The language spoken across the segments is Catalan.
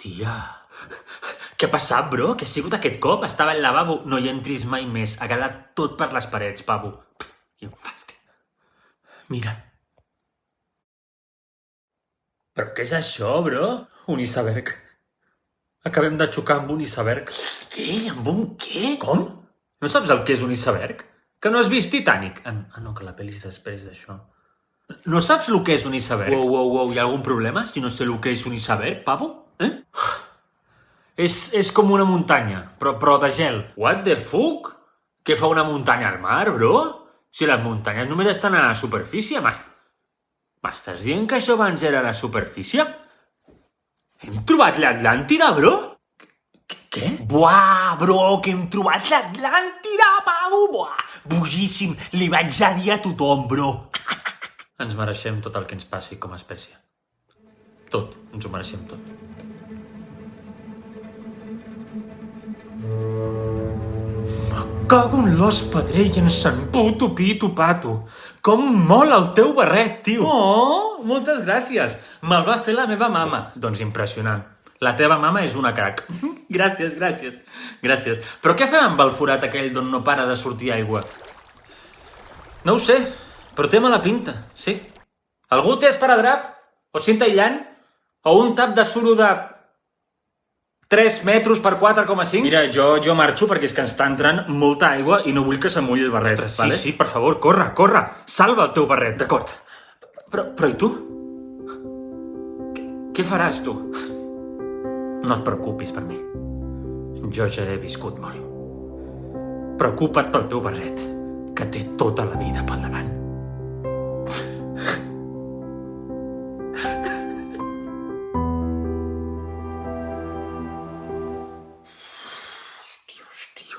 Hòstia. Què ha passat, bro? Què ha sigut aquest cop? Estava al lavabo. No hi entris mai més. Ha quedat tot per les parets, pavo. Quin fàstic. Mira. Però què és això, bro? Un iceberg. Acabem de xocar amb un iceberg. Què? Amb un què? Com? No saps el que és un iceberg? Que no has vist Titanic? No, que la pel·li és després d'això. No saps el que és un iceberg? Wow, hi ha algun problema si no sé el que és un iceberg, pavo? És com una muntanya, però de gel. What the fuck? Què fa una muntanya al mar, bro? Si les muntanyes només estan a la superfície. M'estàs dient que això abans era a la superfície? Hem trobat l'Atlàntida, bro? Què? Buah, bro, que hem trobat l'Atlàntida, pavo! Buah, bojíssim! Li vaig a dir a tothom, bro! Ens mereixem tot el que ens passi com a espècie. Tot, ens ho mereixem tot. Me cago en l'os pedrer i en sant puto pito pato. Com mola el teu barret, tio! Oh, moltes gràcies! Me'l va fer la meva mama. Doncs impressionant. La teva mama és una crac. Gràcies. Però què fem amb el forat aquell d'on no para de sortir aigua? No ho sé, però té mala pinta, sí. Algú té esparadrap? O cinta aïllant? O un tap de suro de 3 metres per 4,5? Mira, jo marxo perquè és que ens està entrant molta aigua i no vull que s'amulli el barret. Ostres, vale? Sí, per favor, corre. Salva el teu barret, d'acord. Però i tu? Què faràs, tu? No et preocupis per mi. Jo ja he viscut molt. Preocupa't pel teu barret, que té tota la vida pel davant.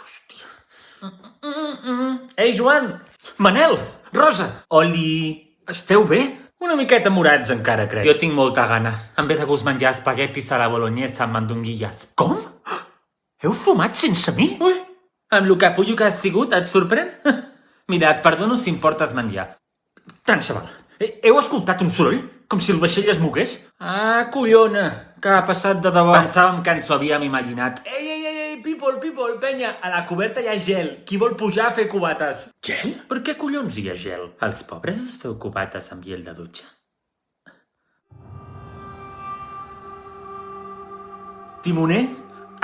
Hòstia. Ei, Joan! Manel! Rosa! Oli! Esteu bé? Una miqueta morats encara, crec. Jo tinc molta gana. Em ve de gust menjar espaguetis a la bolognesa amb mandonguilles. Com? Heu fumat sense mi? Ui, amb lo capullo que has sigut, et sorprèn? Mira, et perdono si em portes menjar. Tant se val. Heu escoltat un soroll? Com si el vaixell es mogués? Ah, collona! Que ha passat de debò? Pensàvem que ens ho havíem imaginat. Ei, people, penya! A la coberta hi ha gel. Qui vol pujar a fer cubates? Gel? Per què collons hi ha gel? Els pobres es feu cubates amb gel de dutxa. Timoner,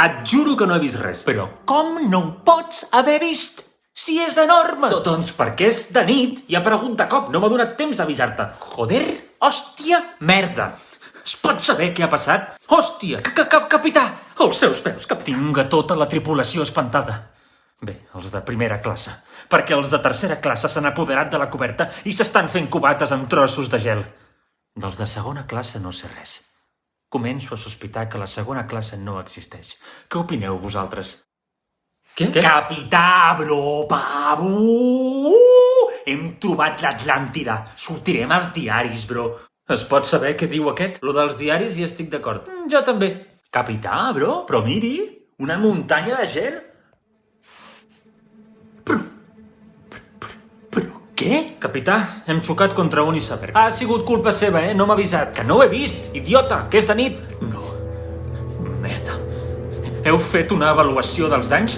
et juro que no he vist res. Però com no ho pots haver vist? Si és enorme! Doncs perquè és de nit i ha aparegut de cop. No m'ha donat temps d'avisar-te. Joder, hòstia, merda. Es pot saber què ha passat? Hòstia, capità! Els seus peus, cap. Tinga tota la tripulació espantada. Bé, els de primera classe. Perquè els de tercera classe s'han apoderat de la coberta i s'estan fent cubates amb trossos de gel. Dels de segona classe no sé res. Començo a sospitar que la segona classe no existeix. Què opineu vosaltres? Què? Capità, bro, pavo! Hem trobat l'Atlàntida. Sortirem als diaris, bro. Es pot saber què diu aquest? Lo dels diaris hi estic d'acord. Jo també. Capità, bro, però miri, una muntanya de gel. Però què? Capità, hem xocat contra un iceberg. Ha sigut culpa seva, no m'ha avisat. Que no ho he vist, idiota, que és de nit. No. Merda. Heu fet una avaluació dels danys?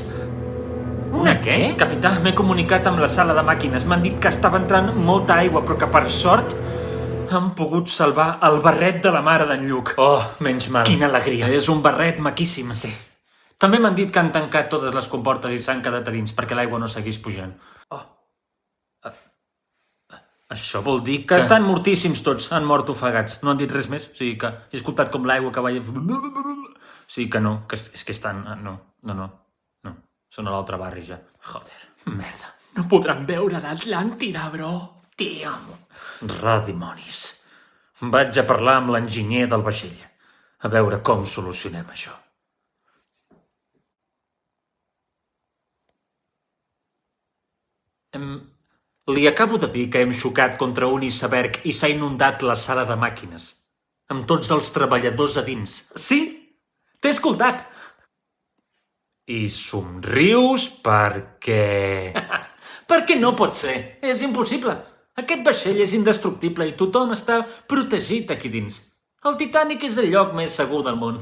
Una què? Capità, m'he comunicat amb la sala de màquines. M'han dit que estava entrant molta aigua, però que per sort han pogut salvar el barret de la mare d'en Lluc. Oh, menys mal. Quina alegria. És un barret maquíssim, sí. També m'han dit que han tancat totes les comportes i s'han quedat a dins perquè l'aigua no seguís pujant. Oh. Això vol dir que estan mortíssims tots, han mort ofegats. No han dit res més? O sigui que he escoltat com l'aigua que vaia... O sigui que no, que és que estan... No. Són a l'altre barri ja. Joder, merda. No podran veure l'Atlàntida, bro. Tío. Redimonis. Vaig a parlar amb l'enginyer del vaixell. A veure com solucionem això. Li acabo de dir que hem xocat contra un iceberg i s'ha inundat la sala de màquines. Amb tots els treballadors a dins. Sí, t'he escoltat. I somrius perquè... Perquè no pot ser. És impossible. Aquest vaixell és indestructible i tothom està protegit aquí dins. El Titanic és el lloc més segur del món.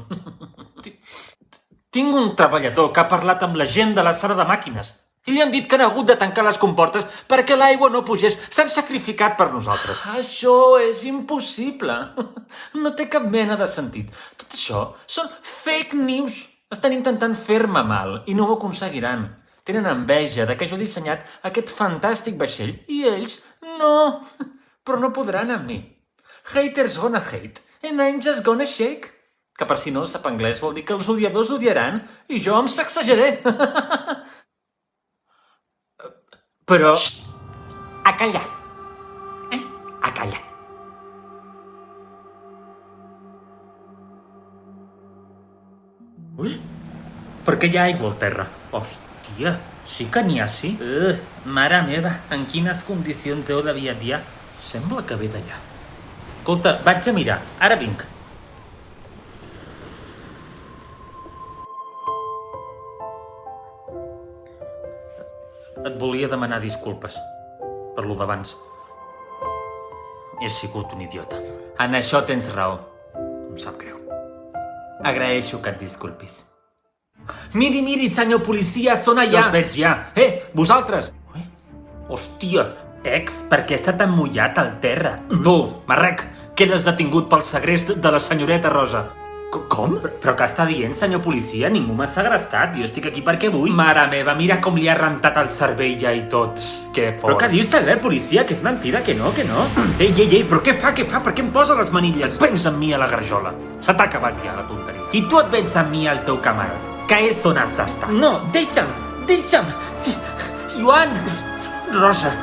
Tinc un treballador que ha parlat amb la gent de la sala de màquines i li han dit que han hagut de tancar les comportes perquè l'aigua no pugés. S'han sacrificat per nosaltres. Això és impossible. No té cap mena de sentit. Tot això són fake news. Estan intentant fer-me mal i no ho aconseguiran. Tenen enveja de que jo he dissenyat aquest fantàstic vaixell i ells no. Però no podran amb mi. Haters gonna hate and I'm just gonna shake. Que per si no sap anglès vol dir que els odiadors odiaran i jo em sacsejaré. Però... A callar. A callar. Ui, per què hi ha aigua al terra? Hòstia, sí que n'hi ha, sí? Mare meva, en quines condicions heu de viatjar? Sembla que ve d'allà. Escolta, vaig a mirar, ara vinc. Et volia demanar disculpes per lo d'abans. He sigut un idiota. En això tens raó. Em sap greu. Agraeixo que et disculpis. Miri, senyor policia, són allà. Els veig ja. Vosaltres. Hòstia, per què està tan mullat al terra? Tu, marrec, quedes detingut pel segrest de la senyoreta Rosa. Com? Però què està dient, senyor policia? Ningú m'ha segrestat. Jo estic aquí perquè vull. Mare meva, mira com li ha rentat el cervell ja i tot. Que fort. Però què dius, Albert, policia? Que és mentida, que no, que no. Ei, però què fa? Per què em posa les manilles? Pensa en mi a la garjola. Se t'ha acabat ja la tonteria. I tu et vens amb mi al teu camarot. Que és on has d'estar. No, deixa'm. Sí. Joan! Rosa.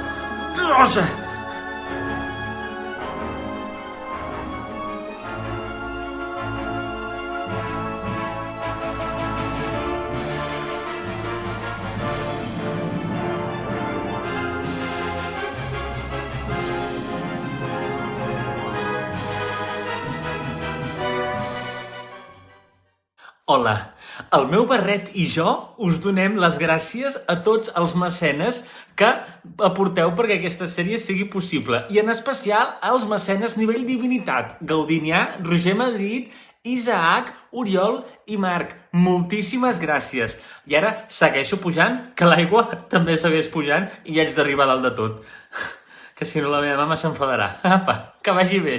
Hola, el meu barret i jo us donem les gràcies a tots els mecenes que aporteu perquè aquesta sèrie sigui possible. I en especial als mecenes nivell divinitat. Gaudinià, Roger Madrid, Isaac, Oriol i Marc. Moltíssimes gràcies. I ara segueixo pujant, que l'aigua també segueix pujant i ja haig d'arribar dalt de tot. Que si no la meva mama s'enfadarà. Apa, que vagi bé.